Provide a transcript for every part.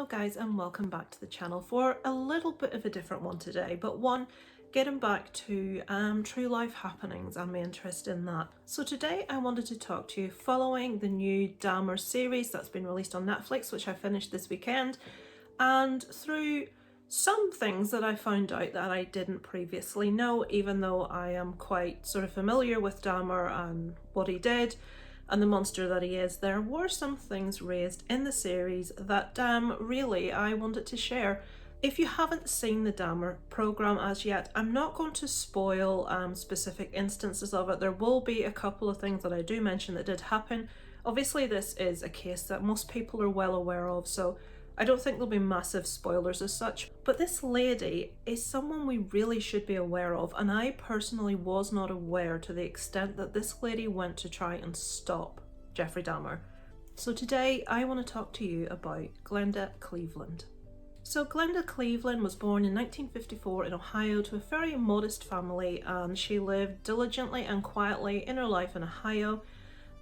Hello guys and welcome back to the channel for a little bit of a different one today, but one getting back to true life happenings and my interest in that. So today I wanted to talk to you following the new Dahmer series that's been released on Netflix, which I finished this weekend, and through some things that I found out that I didn't previously know, even though I am quite sort of familiar with Dahmer and what he did and the monster that he is. There were some things raised in the series that really I wanted to share. If you haven't seen the Dahmer program as yet, I'm not going to spoil specific instances of it. There will be a couple of things that I do mention that did happen. Obviously this is a case that most people are well aware of, so I don't think there'll be massive spoilers as such, but this lady is someone we really should be aware of, and I personally was not aware to the extent that this lady went to try and stop Jeffrey Dahmer. So today I want to talk to you about Glenda Cleveland. So Glenda Cleveland was born in 1954 in Ohio to a very modest family, and she lived diligently and quietly in her life in Ohio.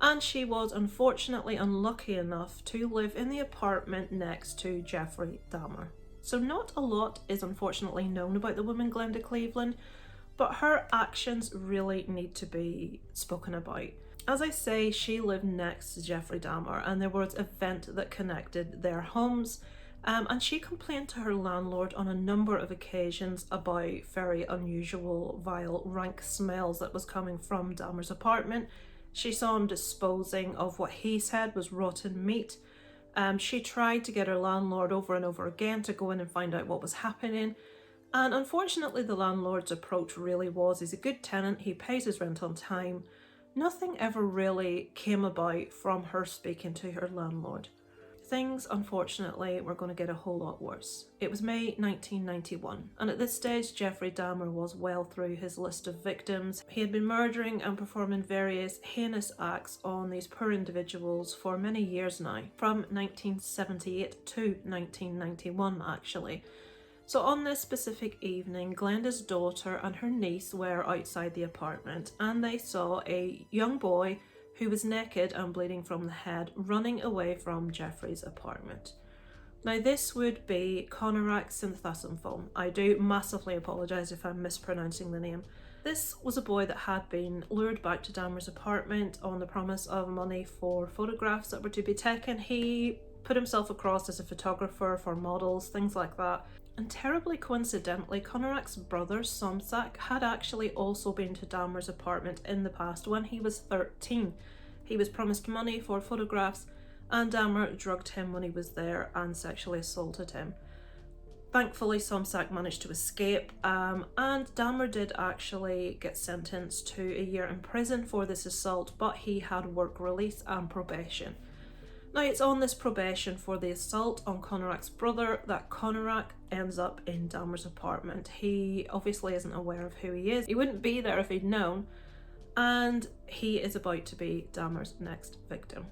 And she was unfortunately unlucky enough to live in the apartment next to Jeffrey Dahmer. So not a lot is unfortunately known about the woman Glenda Cleveland, but her actions really need to be spoken about. As I say, she lived next to Jeffrey Dahmer, and there was an event that connected their homes, and she complained to her landlord on a number of occasions about very unusual, vile, rank smells that was coming from Dahmer's apartment. She saw him disposing of what he said was rotten meat. She tried to get her landlord over and over again to go in and find out what was happening. And unfortunately, the landlord's approach really was, he's a good tenant, he pays his rent on time. Nothing ever really came about from her speaking to her landlord. Things, unfortunately, were going to get a whole lot worse. It was May 1991, and at this stage Jeffrey Dahmer was well through his list of victims. He had been murdering and performing various heinous acts on these poor individuals for many years now, from 1978 to 1991 actually. So on this specific evening, Glenda's daughter and her niece were outside the apartment, and they saw a young boy who was naked and bleeding from the head running away from Jeffrey's apartment. Now this would be Conorak Synthasamphone. I do massively apologise if I'm mispronouncing the name. This was a boy that had been lured back to Dahmer's apartment on the promise of money for photographs that were to be taken. He put himself across as a photographer for models, things like that. And terribly coincidentally, Conorak's brother, Somsak, had actually also been to Dahmer's apartment in the past when he was 13. He was promised money for photographs, and Dahmer drugged him when he was there and sexually assaulted him. Thankfully, Somsak managed to escape, and Dahmer did actually get sentenced to a year in prison for this assault, but he had work release and probation. Now it's on this probation for the assault on Conorak's brother that Conorak ends up in Dahmer's apartment. He obviously isn't aware of who he is. He wouldn't be there if he'd known, and he is about to be Dahmer's next victim.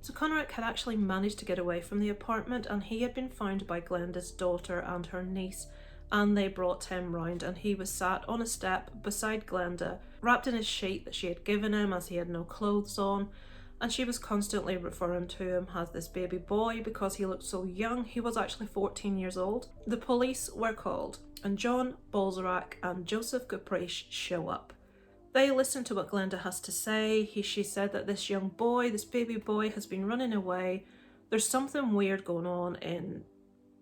So Conorak had actually managed to get away from the apartment, and he had been found by Glenda's daughter and her niece, and they brought him round, and he was sat on a step beside Glenda, wrapped in a sheet that she had given him as he had no clothes on. And she was constantly referring to him as this baby boy because he looked so young. He was actually 14 years old. The police were called, and John Bolzarak and Joseph Caprice show up. They listen to what Glenda has to say. She said that this young boy, this baby boy, has been running away. There's something weird going on in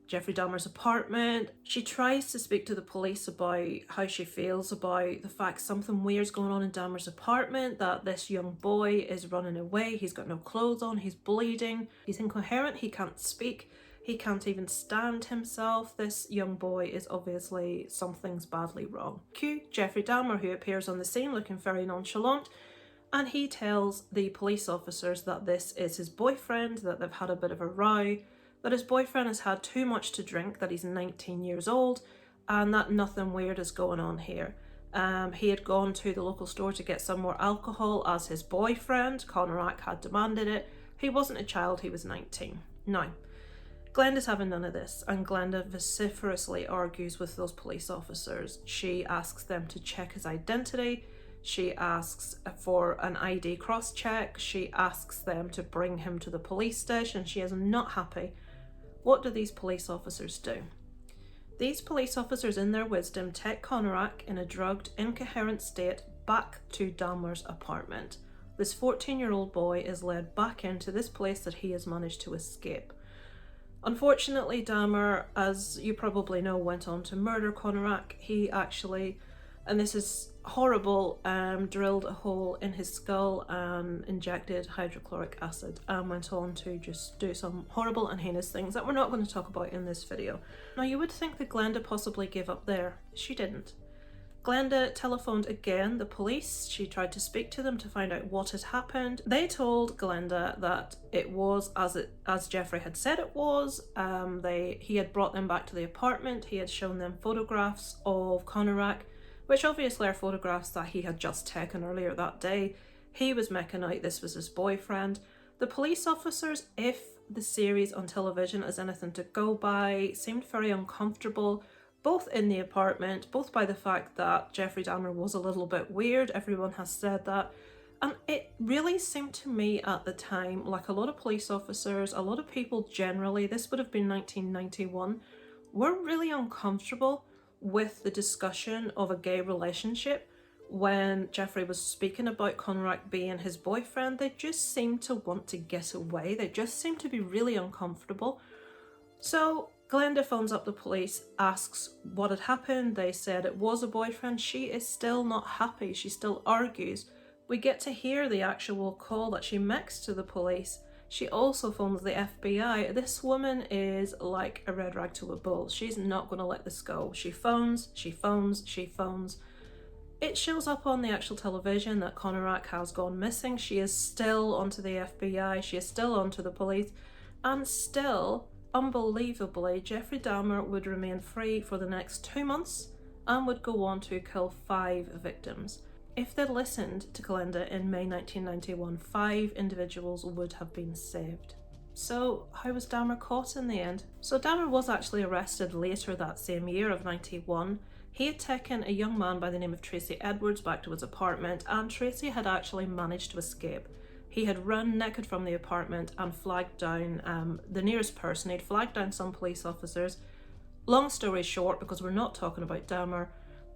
Jeffrey Dahmer's apartment. She tries to speak to the police about how she feels about the fact something weird's going on in Dahmer's apartment, that this young boy is running away, he's got no clothes on, he's bleeding, he's incoherent, he can't speak, he can't even stand himself. This young boy is obviously, something's badly wrong. Cue Jeffrey Dahmer, who appears on the scene looking very nonchalant, and he tells the police officers that this is his boyfriend, that they've had a bit of a row, that his boyfriend has had too much to drink, that he's 19 years old, and that nothing weird is going on here. He had gone to the local store to get some more alcohol as his boyfriend, Conorak, had demanded it. He wasn't a child, he was 19. Now, Glenda's having none of this, and Glenda vociferously argues with those police officers. She asks them to check his identity. She asks for an ID cross-check. She asks them to bring him to the police station. She is not happy What do these police officers do? These police officers, in their wisdom, take Conorak in a drugged, incoherent state back to Dahmer's apartment. This 14-year-old boy is led back into this place that he has managed to escape. Unfortunately, Dahmer, as you probably know, went on to murder Conorak. He actually, and this is horrible, drilled a hole in his skull and injected hydrochloric acid and went on to just do some horrible and heinous things that we're not going to talk about in this video. Now, you would think that Glenda possibly gave up there. She didn't. Glenda telephoned again the police. She tried to speak to them to find out what had happened. They told Glenda that it was as Jeffrey had said it was. He had brought them back to the apartment. He had shown them photographs of Conorak, which obviously are photographs that he had just taken earlier that day. He was making out this was his boyfriend. The police officers, if the series on television is anything to go by, seemed very uncomfortable, both in the apartment, both by the fact that Jeffrey Dahmer was a little bit weird. Everyone has said that. And it really seemed to me at the time, like a lot of police officers, a lot of people generally, this would have been 1991, were really uncomfortable with the discussion of a gay relationship. When Jeffrey was speaking about Conorak being his boyfriend, they just seemed to want to get away. They just seemed to be really uncomfortable. So Glenda phones up the police, asks what had happened. They said it was a boyfriend. She is still not happy. She still argues. We get to hear the actual call that she makes to the police. She also phones the FBI. This woman is like a red rag to a bull. She's not going to let this go. She phones, she phones, she phones. It shows up on the actual television that Conorak has gone missing. She is still onto the FBI. She is still onto the police. And still, unbelievably, Jeffrey Dahmer would remain free for the next 2 months and would go on to kill 5 victims. If they'd listened to Glenda in May 1991, 5 individuals would have been saved. So how was Dahmer caught in the end? So Dahmer was actually arrested later that same year of 91. He had taken a young man by the name of Tracy Edwards back to his apartment, and Tracy had actually managed to escape. He had run naked from the apartment and flagged down the nearest person. He'd flagged down some police officers. Long story short, because we're not talking about Dahmer,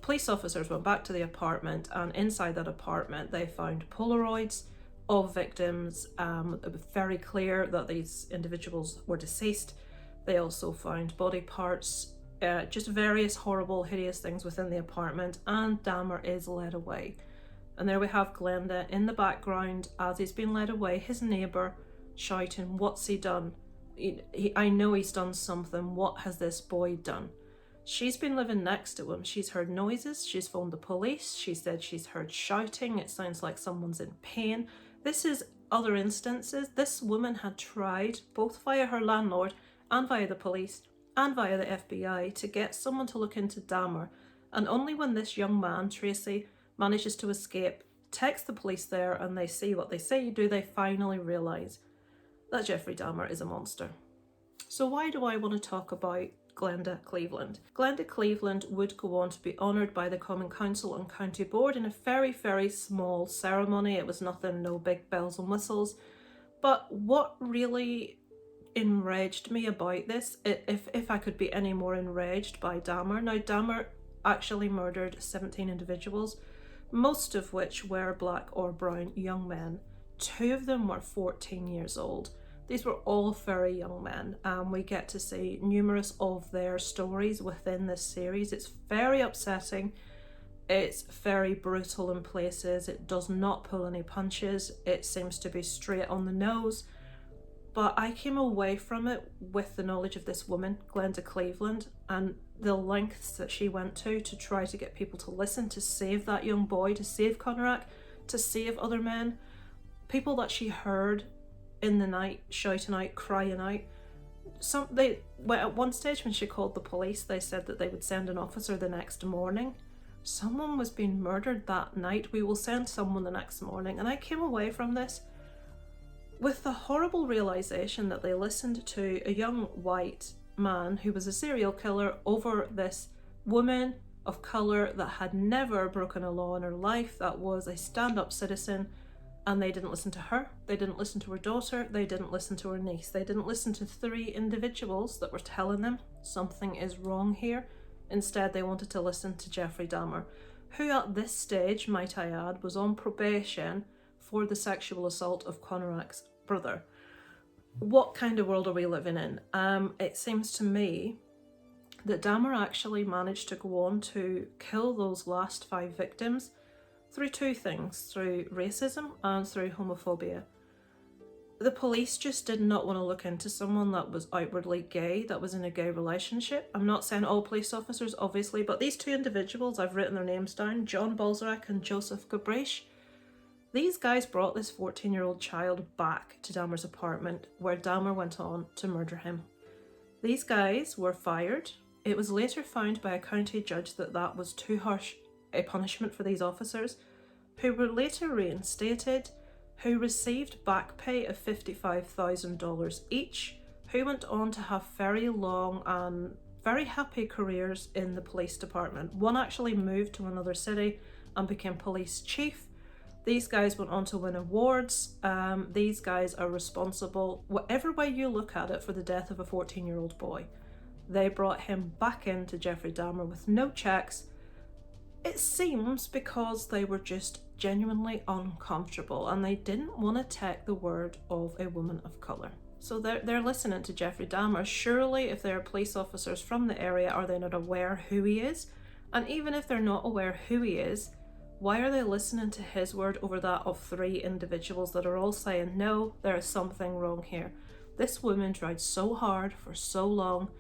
police officers went back to the apartment, and inside that apartment they found Polaroids of victims. It was very clear that these individuals were deceased. They also found body parts, just various horrible, hideous things within the apartment, and Dahmer is led away. And there we have Glenda in the background as he's been led away, his neighbour shouting, "What's he done? I know he's done something. What has this boy done?" She's been living next to him. She's heard noises. She's phoned the police. She said she's heard shouting. It sounds like someone's in pain. This is other instances. This woman had tried, both via her landlord and via the police and via the FBI, to get someone to look into Dahmer. And only when this young man, Tracy, manages to escape, takes the police there, and they see what they say, do they finally realise that Jeffrey Dahmer is a monster. So why do I want to talk about Glenda Cleveland? Glenda Cleveland would go on to be honoured by the Common Council and County Board in a very, very small ceremony. It was nothing, no big bells and whistles. But what really enraged me about this, if I could be any more enraged by Dahmer. Now, Dahmer actually murdered 17 individuals, most of which were black or brown young men. 2 of them were 14 years old. These were all very young men, and we get to see numerous of their stories within this series. It's very upsetting. It's very brutal in places. It does not pull any punches. It seems to be straight on the nose. But I came away from it with the knowledge of this woman, Glenda Cleveland, and the lengths that she went to try to get people to listen, to save that young boy, to save Conorak, to save other men. People that she heard in the night shouting out, crying out. At one stage when she called the police, they said that they would send an officer the next morning. Someone was being murdered that night. We will send someone the next morning. And I came away from this with the horrible realisation that they listened to a young white man who was a serial killer over this woman of colour that had never broken a law in her life, that was a stand-up citizen, And they didn't listen to her, they didn't listen to her daughter, they didn't listen to her niece. They didn't listen to 3 individuals that were telling them something is wrong here. Instead, they wanted to listen to Jeffrey Dahmer, who at this stage, might I add, was on probation for the sexual assault of Conrac's brother. What kind of world are we living in? It seems to me that Dahmer actually managed to go on to kill those last 5 victims through 2 things, through racism and through homophobia. The police just did not want to look into someone that was outwardly gay, that was in a gay relationship. I'm not saying all police officers, obviously, but these 2 individuals, I've written their names down, John Balzac and Joseph Gabrish. These guys brought this 14-year-old child back to Dahmer's apartment, where Dahmer went on to murder him. These guys were fired. It was later found by a county judge that that was too harsh a punishment for these officers, who were later reinstated, who received back pay of $55,000 each, who went on to have very long and very happy careers in the police department. One actually moved to another city and became police chief. These guys went on to win awards. These guys are responsible, whatever way you look at it, for the death of a 14-year-old boy. They brought him back into Jeffrey Dahmer with no checks. It seems because they were just genuinely uncomfortable and they didn't want to take the word of a woman of colour. So they're listening to Jeffrey Dahmer. Surely if they're police officers from the area, are they not aware who he is? And even if they're not aware who he is, why are they listening to his word over that of 3 individuals that are all saying, no, there is something wrong here. This woman tried so hard for so long,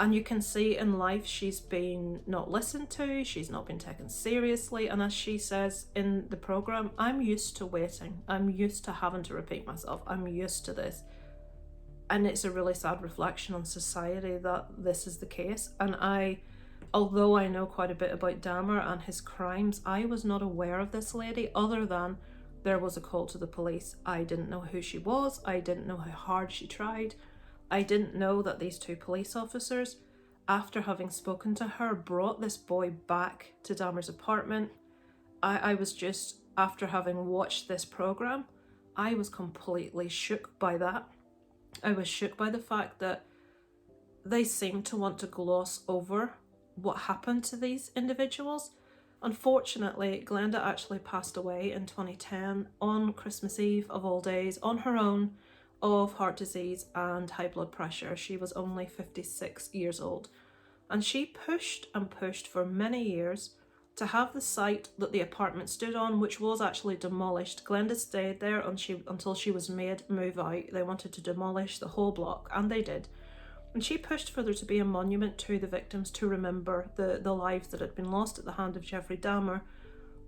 and you can see in life she's been not listened to, she's not been taken seriously, and as she says in the programme, I'm used to waiting, I'm used to having to repeat myself, I'm used to this. And it's a really sad reflection on society that this is the case. And although I know quite a bit about Dahmer and his crimes, I was not aware of this lady other than there was a call to the police. I didn't know who she was, I didn't know how hard she tried. I didn't know that these 2 police officers, after having spoken to her, brought this boy back to Dahmer's apartment. I was just, after having watched this programme, I was completely shook by that. I was shook by the fact that they seemed to want to gloss over what happened to these individuals. Unfortunately, Glenda actually passed away in 2010 on Christmas Eve of all days, on her own, of heart disease and high blood pressure. She was only 56 years old. And she pushed and pushed for many years to have the site that the apartment stood on, which was actually demolished. Glenda stayed there until she was made move out. They wanted to demolish the whole block, and they did. And she pushed for there to be a monument to the victims to remember the lives that had been lost at the hand of Jeffrey Dahmer.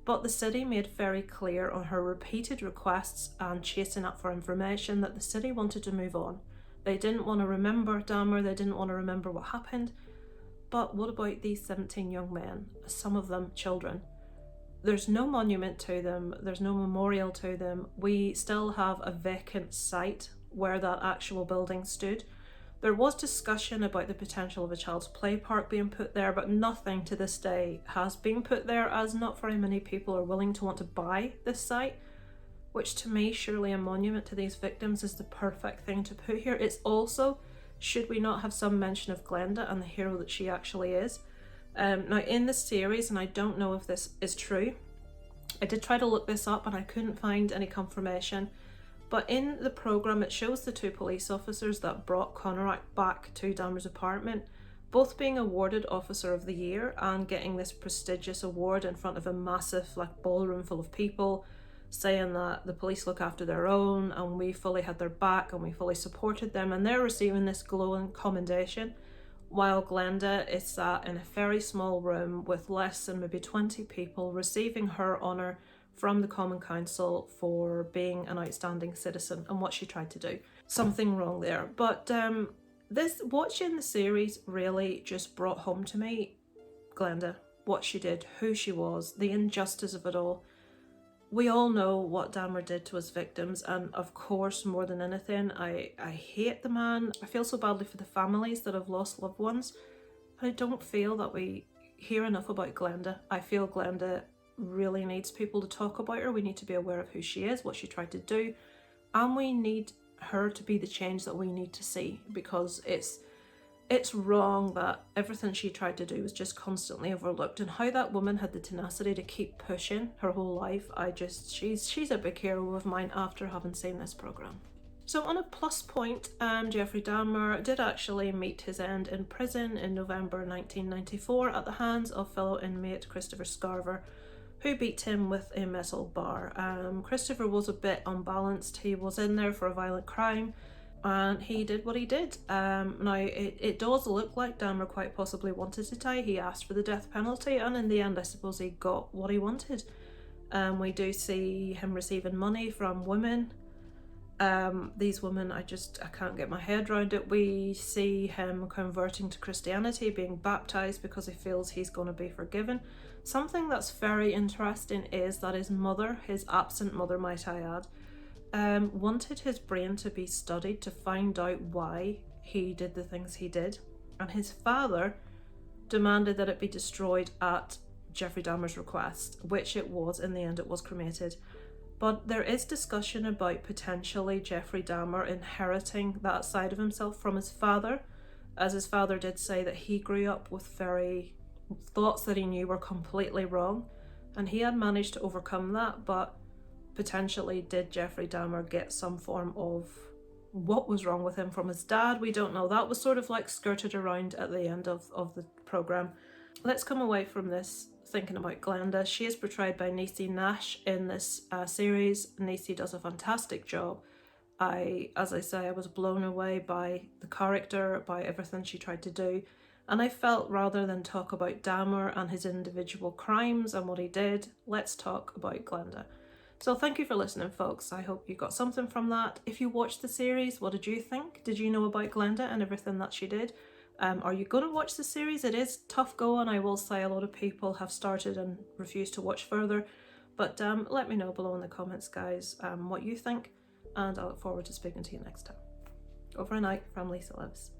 But the city made very clear on her repeated requests and chasing up for information that the city wanted to move on. They didn't want to remember Dahmer, they didn't want to remember what happened. But what about these 17 young men, some of them children? There's no monument to them, there's no memorial to them. We still have a vacant site where that actual building stood. There was discussion about the potential of a child's play park being put there, but nothing to this day has been put there, as not very many people are willing to want to buy this site, which to me, surely a monument to these victims is the perfect thing to put here. It's also, should we not have some mention of Glenda and the hero that she actually is? Now in the series, and I don't know if this is true, I did try to look this up and I couldn't find any confirmation, but in the programme it shows the 2 police officers that brought Conrack back to Dahmer's apartment, both being awarded Officer of the Year and getting this prestigious award in front of a massive ballroom full of people, saying that the police look after their own and we fully had their back and we fully supported them, and they're receiving this glowing commendation, while Glenda is sat in a very small room with less than maybe 20 people receiving her honour from the Common Council for being an outstanding citizen and what she tried to do. Something wrong there. But watching the series really just brought home to me Glenda, what she did, who she was, the injustice of it all. We all know what Dahmer did to his victims, and of course, more than anything, I hate the man. I feel so badly for the families that have lost loved ones, but I don't feel that we hear enough about Glenda. I feel Glenda really needs people to talk about her. We need to be aware of who she is, what she tried to do, and we need her to be the change that we need to see, because it's wrong that everything she tried to do was just constantly overlooked, and how that woman had the tenacity to keep pushing her whole life. She's a big hero of mine after having seen this program. So on a plus point, Jeffrey Dahmer did actually meet his end in prison in November 1994 at the hands of fellow inmate Christopher Scarver, who beat him with a metal bar. Christopher was a bit unbalanced. He was in there for a violent crime, and he did what he did. Now, it does look like Dahmer quite possibly wanted to die. He asked for the death penalty, and in the end, I suppose he got what he wanted. We do see him receiving money from women. These women, I can't get my head around it. We see him converting to Christianity, being baptized because he feels he's going to be forgiven. Something that's very interesting is that his mother, his absent mother might I add, wanted his brain to be studied to find out why he did the things he did, and his father demanded that it be destroyed at Jeffrey Dahmer's request, which it was. In the end, it was cremated. But there is discussion about potentially Jeffrey Dahmer inheriting that side of himself from his father, as his father did say that he grew up with thoughts that he knew were completely wrong, and he had managed to overcome that. But potentially, did Jeffrey Dahmer get some form of what was wrong with him from his dad? We don't know. That was sort of like skirted around at the end of the program. Let's come away from this thinking about Glenda. She is portrayed by Niecy Nash in this series. Niecy does a fantastic job. As I say, I was blown away by the character, by everything she tried to do. And I felt, rather than talk about Dahmer and his individual crimes and what he did, let's talk about Glenda. So thank you for listening, folks. I hope you got something from that. If you watched the series, what did you think? Did you know about Glenda and everything that she did? Are you going to watch the series? It is tough going. I will say a lot of people have started and refused to watch further. But let me know below in the comments, guys, what you think. And I look forward to speaking to you next time. Over and out from Lisa Lives.